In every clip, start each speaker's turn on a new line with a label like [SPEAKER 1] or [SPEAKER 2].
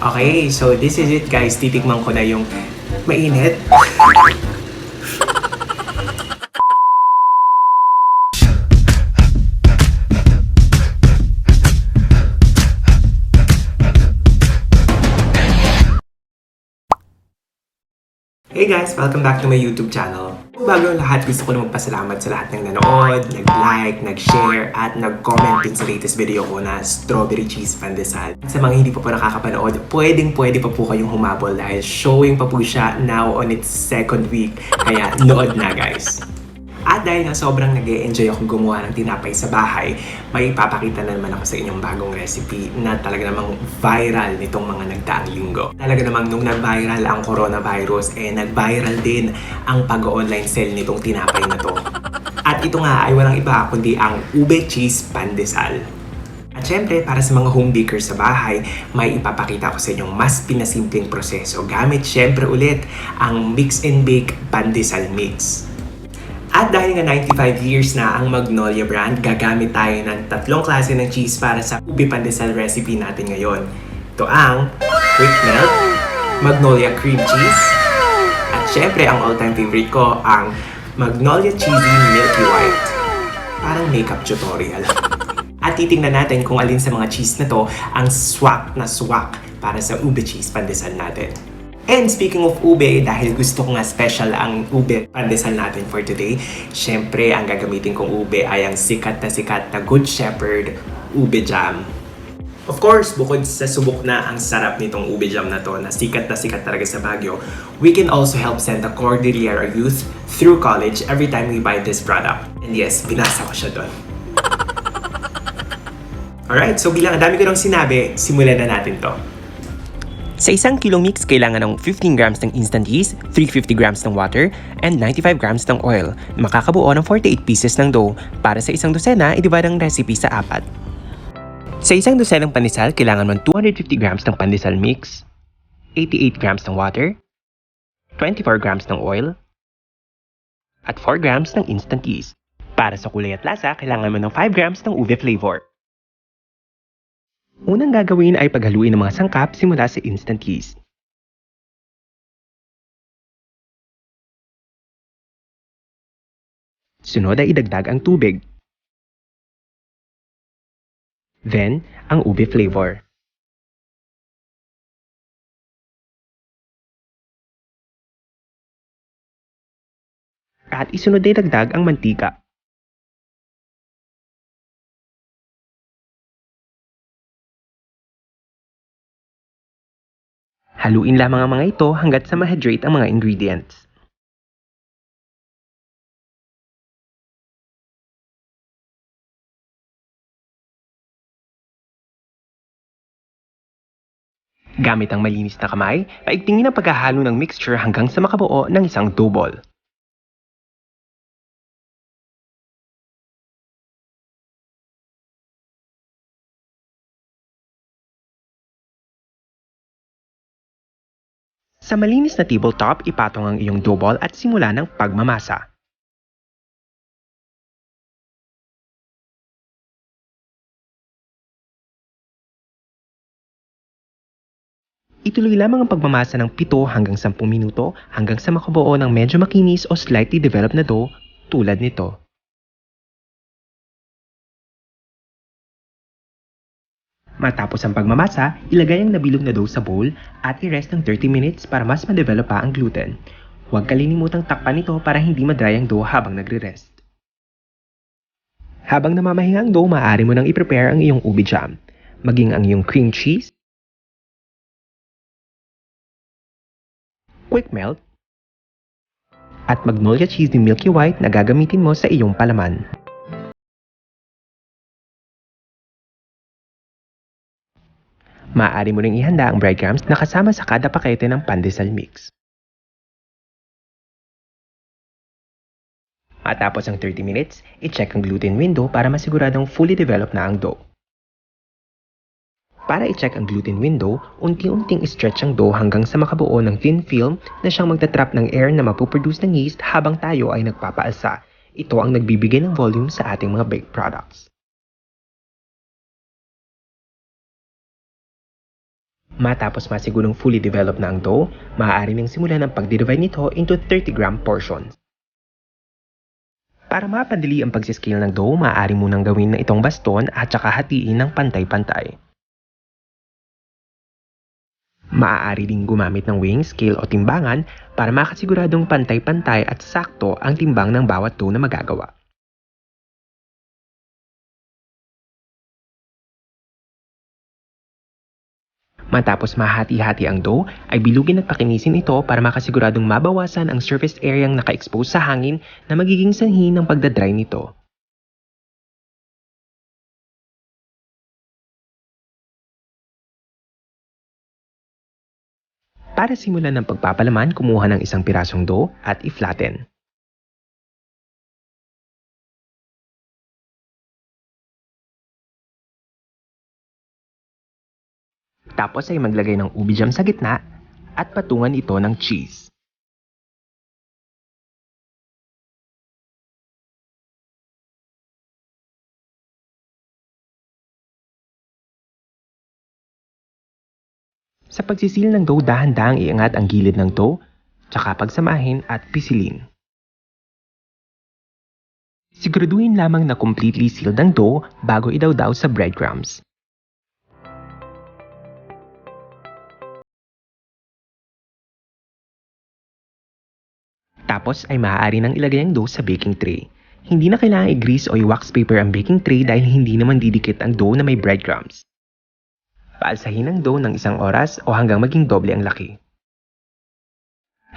[SPEAKER 1] Okay, so this is it guys. Titikman ko na yung mainit. Hey guys! Welcome back to my YouTube channel. Bago ang lahat, gusto ko na magpasalamat sa lahat ng nanood, nag-like, nag-share, at nag-comment din sa latest video ko na Strawberry Cheese Pan de Sal. Sa mga hindi pa po nakakapanood, pwede pa po kayong humabol dahil showing pa po siya now on its second week. Kaya nood na guys! At dahil nga sobrang nag-e-enjoy akong gumawa ng tinapay sa bahay, may ipapakita na naman ako sa inyong bagong recipe na talaga namang viral nitong mga nagdaang linggo. Talaga namang nung nag-viral ang coronavirus, nag-viral din ang pag-online sale nitong tinapay na to. At ito nga ay walang iba kundi ang Ube Cheese Pan de Sal. At syempre, para sa mga home bakers sa bahay, may ipapakita ko sa inyong mas pinasimpleng proseso gamit syempre ulit ang Mix and Bake Pandesal Mix. At dahil nga 95 years na ang Magnolia brand, gagamit tayo ng tatlong klase ng cheese para sa ube pandesal recipe natin ngayon. Ito ang quick melt, Magnolia cream cheese, at syempre ang all-time favorite ko, ang Magnolia cheesy milky white. Parang makeup tutorial. At titingnan natin kung alin sa mga cheese na to ang swak na swak para sa ube cheese pandesal natin. And speaking of ube, dahil gusto ko nga special ang ube pandesal natin for today, syempre ang gagamitin kong ube ay ang sikat na Good Shepherd ube jam. Of course, bukod sa subok na ang sarap nitong ube jam na to na sikat talaga sa Baguio, we can also help send the Cordillera youth through college every time we buy this product. And yes, binasa ko siya doon. Alright, so bilang ang dami ko nang sinabi, simulan na natin to. Sa isang kilong mix, kailangan ng 15 grams ng instant yeast, 350 grams ng water, and 95 grams ng oil. Makakabuo ng 48 pieces ng dough. Para sa isang dosena, i-divide ang recipe sa 4. Sa isang dosenang pandesal, kailangan mo 250 grams ng pandesal mix, 88 grams ng water, 24 grams ng oil, at 4 grams ng instant yeast. Para sa kulay at lasa, kailangan mo ng 5 grams ng ube flavor. Unang gagawin ay paghaluin ng mga sangkap simula sa instant yeast. Sunod ay idagdag ang tubig. Then, ang ube flavor. At isunod ay idagdag ang mantika. Haluin lamang ang mga ito hanggat sa ma-hydrate ang mga ingredients. Gamit ang malinis na kamay, paigtingin ang paghahalo ng mixture hanggang sa makabuo ng isang dough ball. Sa malinis na tabletop, ipatong ang iyong dough ball at simula ng pagmamasa. Ituloy lamang ang pagmamasa ng 7 hanggang 10 minuto hanggang sa makabuo ng medyo makinis o slightly developed na dough tulad nito. Matapos ang pagmamasa, ilagay ang nabilog na dough sa bowl at i-rest ng 30 minutes para mas ma-develop pa ang gluten. Huwag kalilimutang takpan ito para hindi ma-dry ang dough habang nagre-rest. Habang namamahinga ang dough, maaari mo nang i-prepare ang iyong ube jam, maging ang iyong cream cheese, quick melt, at Magnolia cheesy milky white na gagamitin mo sa iyong palaman. Maaari mo ring ihanda ang breadcrumbs na kasama sa kada pakete ng pandesal mix. Matapos ang 30 minutes, i-check ang gluten window para masiguradong fully developed na ang dough. Para i-check ang gluten window, unti-unting i-stretch ang dough hanggang sa makabuo ng thin film na siyang magtatrap ng air na mapuproduce ng yeast habang tayo ay nagpapaalsa. Ito ang nagbibigay ng volume sa ating mga baked products. Matapos masigurong fully developed na ang dough, maaari nang simulan ang pagdivide nito into 30-gram portions. Para mapadali ang pagsiscale ng dough, maaari munang gawin na itong baston at saka hatiin ng pantay-pantay. Maaari ding gumamit ng weighing scale o timbangan para makasiguradong pantay-pantay at sakto ang timbang ng bawat dough na magagawa. Matapos mahati-hati ang dough, ay bilugin at pakinisin ito para makasiguradong mabawasan ang surface areang naka-expose sa hangin na magiging sanhi ng pagdadry nito. Para simulan ng pagpapalaman, kumuha ng isang pirasong dough at i-flatten. Tapos ay maglagay ng ube jam sa gitna at patungan ito ng cheese. Sa pagsisil ng dough, dahan-dahang iangat ang gilid ng dough, tsaka pagsamahin at pisilin. Siguraduhin lamang na completely sealed ang dough bago idawdaw sa breadcrumbs. Tapos ay maaari nang ilagay ang dough sa baking tray. Hindi na kailangan i-grease o i-wax paper ang baking tray dahil hindi naman didikit ang dough na may breadcrumbs. Paalsahin ang dough ng 1 oras o hanggang maging doble ang laki.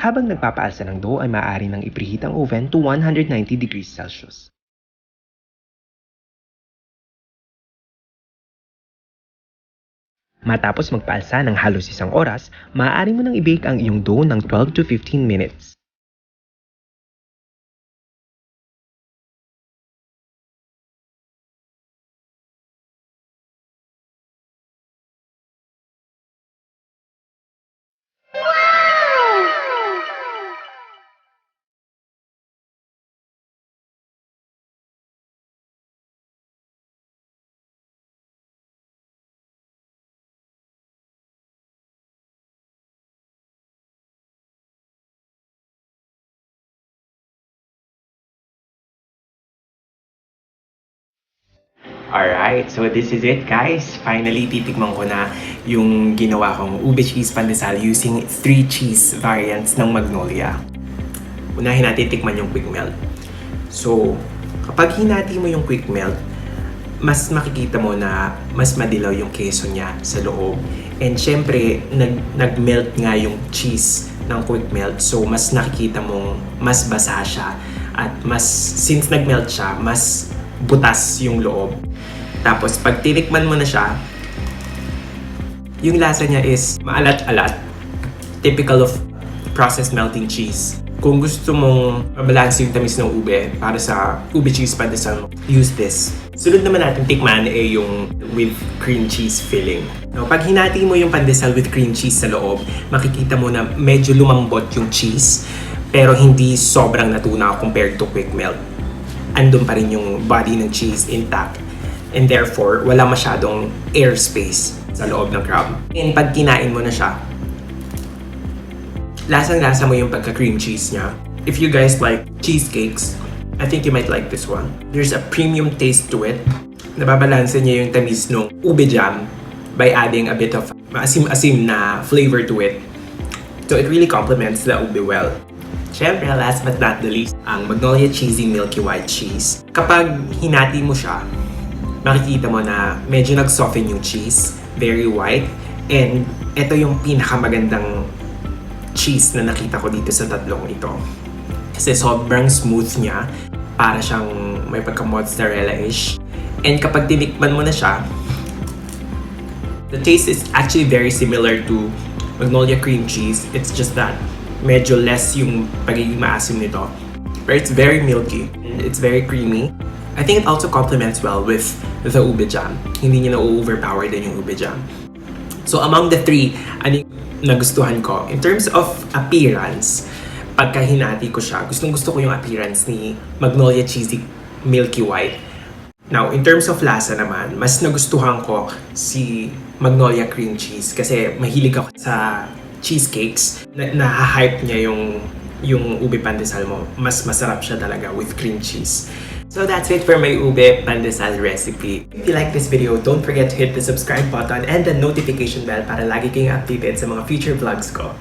[SPEAKER 1] Habang nagpapaalsa ng dough ay maaari nang i-preheat ang oven to 190 degrees Celsius. Matapos magpaalsa ng halos 1 oras, maaari mo nang i-bake ang iyong dough ng 12 to 15 minutes. Alright, so this is it guys. Finally, titikman ko na yung ginawa kong ube cheese pandesal using 3 cheese variants ng Magnolia. Unahin natin tikman yung quick melt. So, kapag hinati mo yung quick melt, mas makikita mo na mas madilaw yung keso niya sa loob. And syempre, nag-melt nga yung cheese ng quick melt. So, mas nakikita mong mas basa siya. At since nag-melt siya, mas butas yung loob. Tapos, pag tinikman mo na siya, yung lasa niya is maalat-alat. Typical of processed melting cheese. Kung gusto mong mabalanse yung tamis ng ube para sa ube cheese pandesal, use this. Sunod naman natin tikman ay yung with cream cheese filling. Now, pag hinati mo yung pandesal with cream cheese sa loob, makikita mo na medyo lumambot yung cheese, pero hindi sobrang natunaw compared to quick melt. Andun pa rin yung body ng cheese intact. And therefore, wala masyadong airspace sa loob ng crumb. And pag kinain mo na siya, lasang-lasa mo yung pagka-cream cheese niya. If you guys like cheesecakes, I think you might like this one. There's a premium taste to it. Nababalanse niya yung tamis ng ube jam by adding a bit of maasim-asim na flavor to it. So it really complements the ube well. Siyempre, last but not the least, ang Magnolia Cheesy Milky White Cheese. Kapag hinati mo siya, makikita mo na medyo nag-soften yung cheese, very white, and ito yung pinakamagandang cheese na nakita ko dito sa tatlong ito. Kasi sobrang smooth niya, para siyang may pagka-mozzarella-ish. And kapag tinikman mo na siya, the taste is actually very similar to Magnolia cream cheese. It's just that medyo less yung pagiging maasim nito. But it's very milky, and it's very creamy. I think it also complements well with the ube jam. Hindi niya na-overpower din yung ube jam. So among the three, ano yung nagustuhan ko? In terms of appearance, pagka hinati ko siya, gustong-gusto ko yung appearance ni Magnolia Cheesy Milky White. Now, in terms of lasa naman, mas nagustuhan ko si Magnolia Cream Cheese kasi mahilig ako sa cheesecakes. Na-hype niya yung ube pandesal mo. Mas masarap siya talaga with cream cheese. So that's it for my ube pandesal recipe. If you like this video, don't forget to hit the subscribe button and the notification bell para lagi kayong updated sa mga future vlogs ko.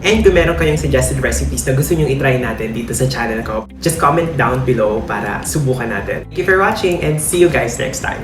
[SPEAKER 1] And kung meron kayong suggested recipes na gusto nyong itry natin dito sa channel ko, just comment down below para subukan natin. Thank you for watching and see you guys next time.